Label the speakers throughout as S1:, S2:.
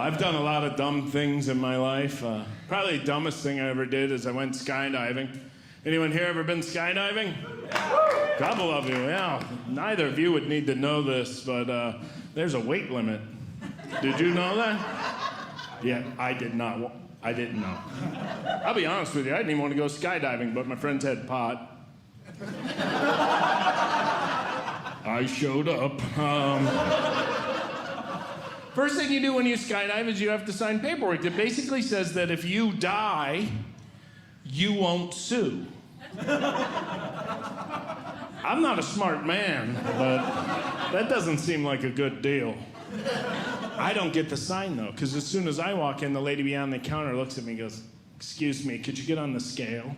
S1: I've done a lot of dumb things in my life. Probably the dumbest thing I ever did is I went skydiving. Anyone here ever been skydiving? A couple of you, yeah. Neither of you would need to know this, but there's a weight limit. Did you know that? Yeah, I did not. I didn't know. I'll be honest with you, I didn't even want to go skydiving, but my friends had pot. I showed up. First thing you do when you skydive is you have to sign paperwork that basically says that if you die, you won't sue. I'm not a smart man, but that doesn't seem like a good deal. I don't get the sign, though, because as soon as I walk in, the lady behind the counter looks at me and goes, "Excuse me, could you get on the scale?"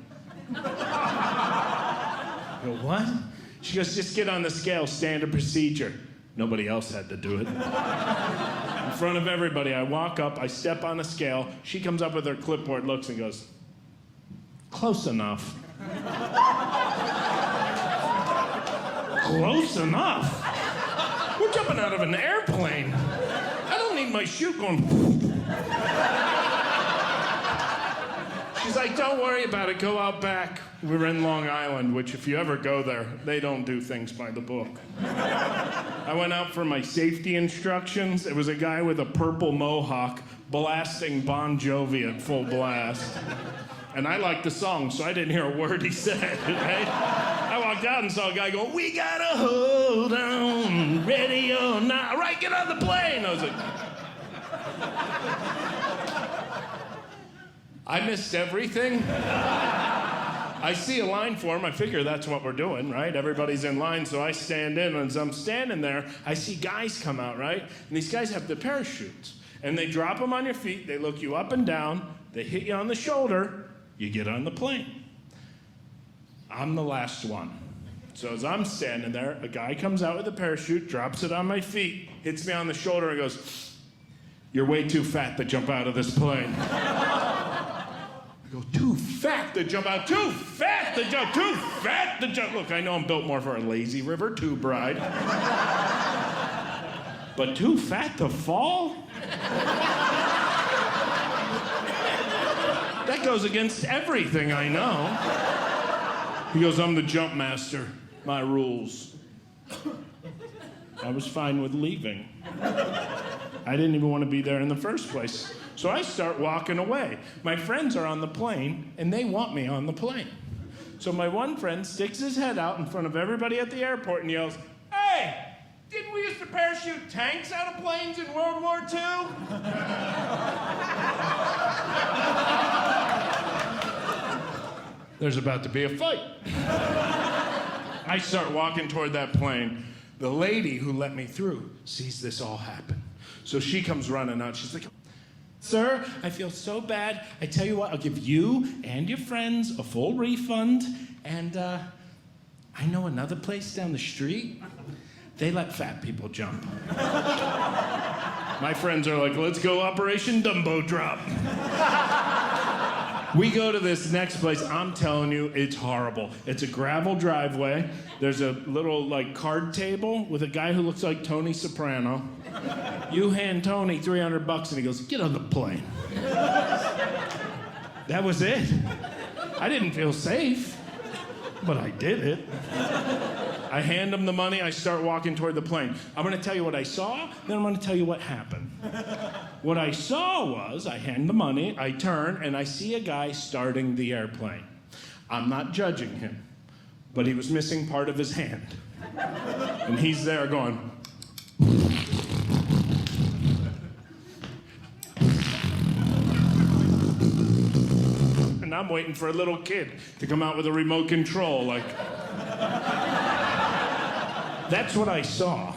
S1: I go, "What?" She goes, "Just get on the scale, standard procedure." Nobody else had to do it. In front of everybody, I walk up, I step on a scale. She comes up with her clipboard, looks and goes, "Close enough." Close enough? We're jumping out of an airplane. I don't need my chute going. She's like, "Don't worry about it, go out back." We're in Long Island, which if you ever go there, they don't do things by the book. I went out for my safety instructions. It was a guy with a purple mohawk blasting Bon Jovi at full blast. And I liked the song, so I didn't hear a word he said, right? I walked out and saw a guy go, "We gotta hold on, ready or not." "Right, get on the plane." I was like, I missed everything. I see a line form, I figure that's what we're doing, right? Everybody's in line, so I stand in, and as I'm standing there, I see guys come out, right? And these guys have the parachutes, and they drop them on your feet, they look you up and down, they hit you on the shoulder, you get on the plane. I'm the last one. So as I'm standing there, a guy comes out with a parachute, drops it on my feet, hits me on the shoulder, and goes, "You're way too fat to jump out of this plane." I go, "Too fat to jump out, too fat to jump, too fat to jump." Look, I know I'm built more for a lazy river tube ride. But too fat to fall? That goes against everything I know. He goes, "I'm the jump master, my rules." I was fine with leaving. I didn't even want to be there in the first place. So I start walking away. My friends are on the plane, and they want me on the plane. So my one friend sticks his head out in front of everybody at the airport and yells, "Hey, didn't we used to parachute tanks out of planes in World War II?" There's about to be a fight. I start walking toward that plane. The lady who let me through sees this all happen. So she comes running out. She's like, "Sir, I feel so bad. I tell you what, I'll give you and your friends a full refund. And I know another place down the street. They let fat people jump." My friends are like, "Let's go Operation Dumbo Drop." We go to this next place. I'm telling you, it's horrible. It's a gravel driveway. There's a little card table with a guy who looks like Tony Soprano. You hand Tony $300 and he goes, "Get on the plane." That was it. I didn't feel safe, but I did it. I hand him the money, I start walking toward the plane. I'm gonna tell you what I saw, then I'm gonna tell you what happened. What I saw was, I hand the money, I turn, and I see a guy starting the airplane. I'm not judging him, but he was missing part of his hand. And he's there going, and I'm waiting for a little kid to come out with a remote control, That's what I saw.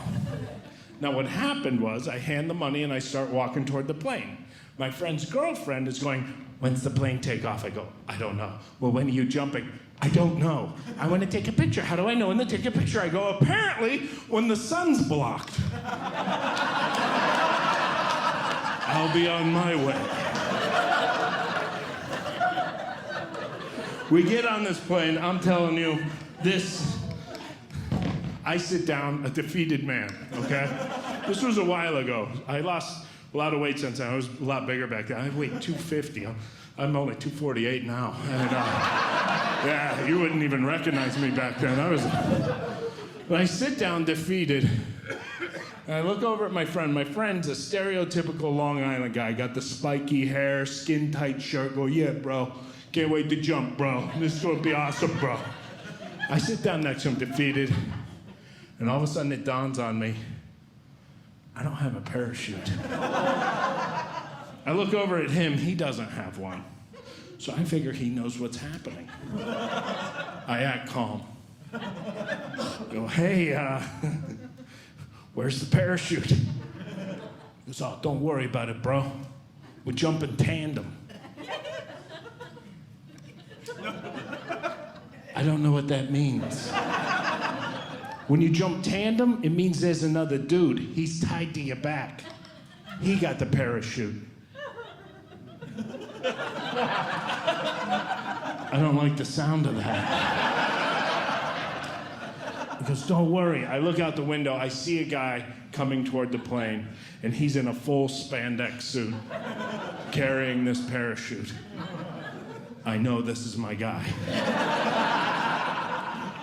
S1: Now what happened was, I hand the money and I start walking toward the plane. My friend's girlfriend is going, "When's the plane take off?" I go, "I don't know." "Well, when are you jumping?" "I don't know. I want to take a picture. How do I know when to take a picture?" I go, "Apparently, when the sun's blocked." I'll be on my way. We get on this plane, I'm telling you, I sit down, a defeated man, okay? This was a while ago. I lost A lot of weight since then. I was a lot bigger back then. I weighed 250. I'm only 248 now. And, yeah, you wouldn't even recognize me back then. But I sit down defeated. And I look over at my friend. My friend's a stereotypical Long Island guy. Got the spiky hair, skin-tight shirt. Go, yeah, bro. Can't wait to jump, bro. This is going to be awesome, bro. I sit down next to him defeated. And all of a sudden it dawns on me, I don't have a parachute. I look over at him, he doesn't have one. So I figure he knows what's happening. I act calm. Go, hey, where's the parachute? He goes, oh, don't worry about it, bro. We jump in tandem. I don't know what that means. When you jump tandem, it means there's another dude. He's tied to your back. He got the parachute. I don't like the sound of that. He goes, don't worry. I look out the window. I see a guy coming toward the plane, and he's in a full spandex suit, carrying this parachute. I know this is my guy.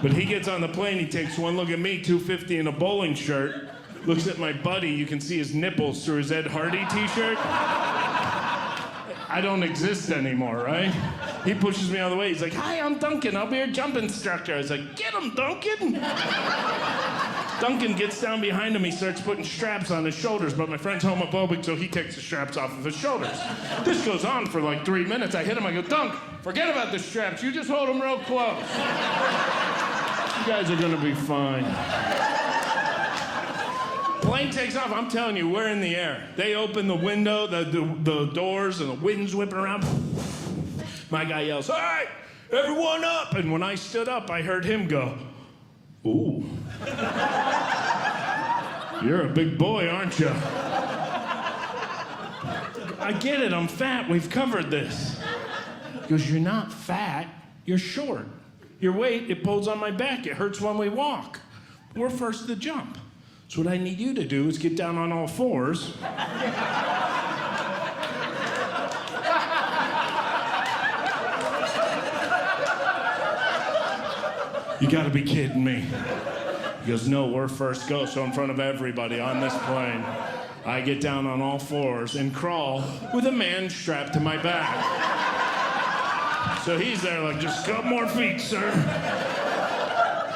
S1: But he gets on the plane, he takes one look at me, 250 in a bowling shirt, looks at my buddy, you can see his nipples through his Ed Hardy t-shirt. I don't exist anymore, right? He pushes me out of the way, he's like, hi, I'm Duncan, I'll be your jump instructor. I was like, get him, Duncan! Duncan gets down behind him, he starts putting straps on his shoulders, but my friend's homophobic, so he takes the straps off of his shoulders. This goes on for like 3 minutes. I hit him, I go, Dunk, forget about the straps, you just hold them real close. You guys are gonna be fine. Plane takes off, I'm telling you, we're in the air. They open the window, the doors, and the wind's whipping around. My guy yells, all right, everyone up! And when I stood up, I heard him go, ooh. You're a big boy, aren't you? I get it, I'm fat, we've covered this. He goes, you're not fat, you're short. Your weight, it pulls on my back. It hurts when we walk. We're first to jump. So what I need you to do is get down on all fours. You gotta be kidding me. He goes, no, we're first go. So in front of everybody on this plane, I get down on all fours and crawl with a man strapped to my back. So he's there like, just a couple more feet, sir.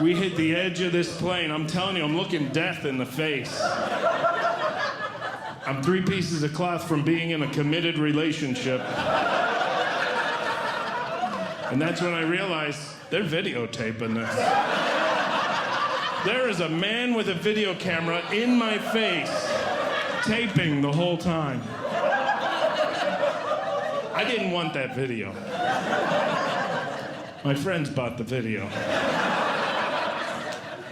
S1: We hit the edge of this plane. I'm telling you, I'm looking death in the face. I'm 3 pieces of cloth from being in a committed relationship. And that's when I realized they're videotaping this. There is a man with a video camera in my face, taping the whole time. I didn't want that video. My friends bought the video.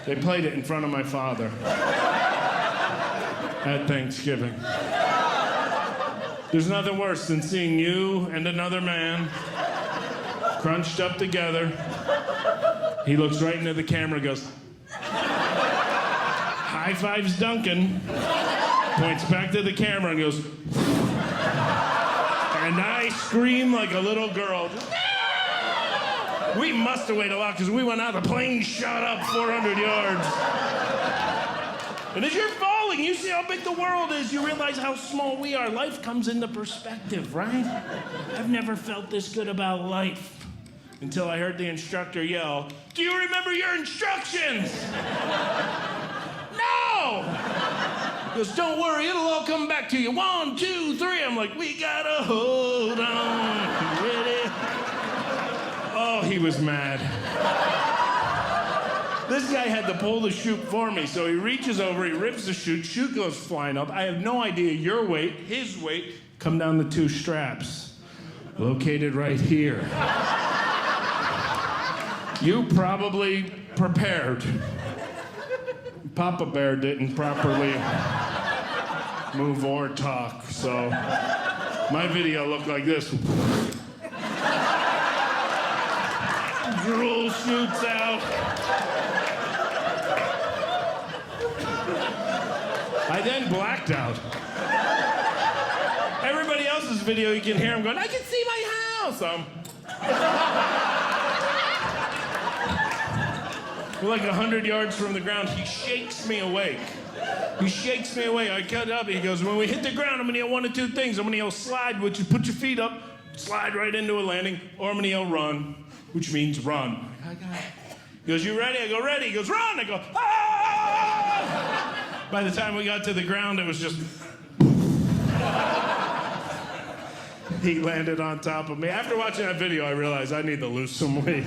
S1: They played it in front of my father at Thanksgiving. There's nothing worse than seeing you and another man crunched up together. He looks right into the camera and goes, high fives Duncan, points back to the camera and goes, and I scream like a little girl. We must have waited a lot because we went out, the plane shot up 400 yards. And as you're falling, you see how big the world is. You realize how small we are. Life comes into perspective, right? I've never felt this good about life until I heard the instructor yell, do you remember your instructions? No! He goes, don't worry, it'll all come back to you. 1, 2, 3. I'm like, we gotta hold on. Ready? Oh, he was mad. This guy had to pull the chute for me, so he reaches over, he rips the chute goes flying up. I have no idea your weight, his weight, come down the 2 straps. Located right here. You probably prepared. Papa Bear didn't properly move or talk, so my video looked like this. Drool shoots out. I then blacked out. video, you can hear him going, I can see my house. We're like 100 yards from the ground. He shakes me awake. He shakes me awake. I cut up. He goes, when we hit the ground, I'm going to yell one of two things. I'm going to yell slide, which is put your feet up, slide right into a landing, or I'm going to yell run, which means run. He goes, you ready? I go, ready. He goes, run. I go, ah! By the time we got to the ground, it was just... He landed on top of me. After watching that video, I realized I need to lose some weight.